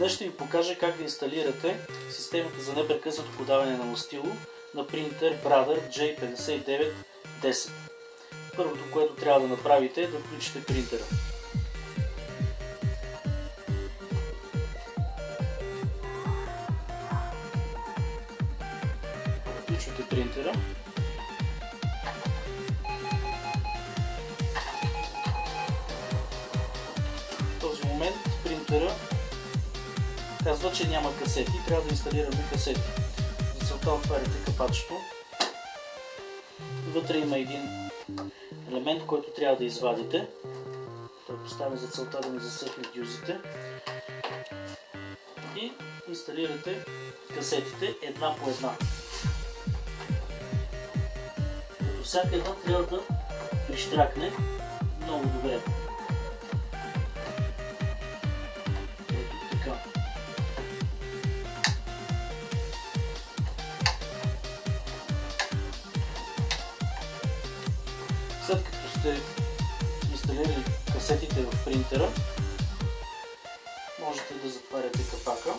Днес ще ви покажа как да инсталирате системата за непрекъснато подаване на мастило на принтер Brother J5910. Първото, което трябва да направите, е да включите принтера. Включвате принтера. В този момент принтера казва, че няма касети, трябва да инсталираме касети. За целта отваряте капачето. Вътре има един елемент, който трябва да извадите. Той поставя за целта да не засъхне дюзите. И инсталирате касетите една по една. Като всяка една трябва да прищракне много добре. Ето така. След като сте инсталирали касетите в принтера, можете да затваряте капака.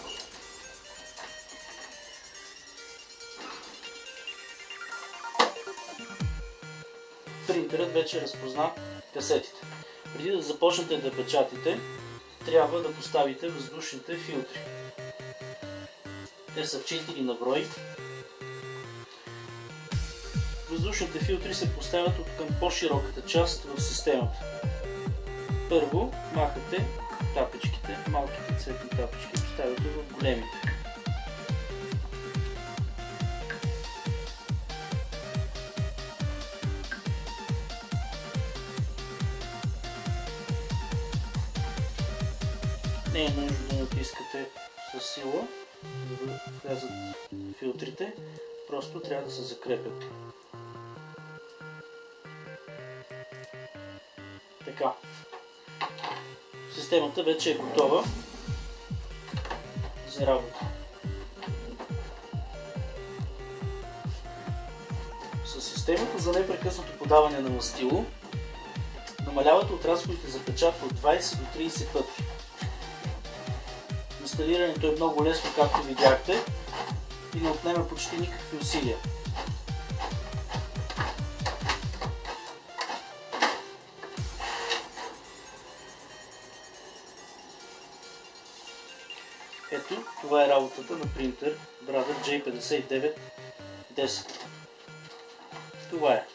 Принтерът вече разпозна касетите. Преди да започнете да печатате, трябва да поставите въздушните филтри. Те са 4 на брой. Въздушните филтри се поставят от към по-широката част в системата. Първо махате тапичките, малките цветни тапички поставяте в големите. Не е нужно да натискате със сила, за да влязат филтрите, просто трябва да се закрепят. Така. Системата вече е готова за работа. С системата за непрекъснато подаване на мастило намалявате от разходите за печат от 20 до 30 пъти. Инсталирането е много лесно, както видяхте, и не отнема почти никакви усилия. Ето, това е работата на принтер Brother J5910. Това е.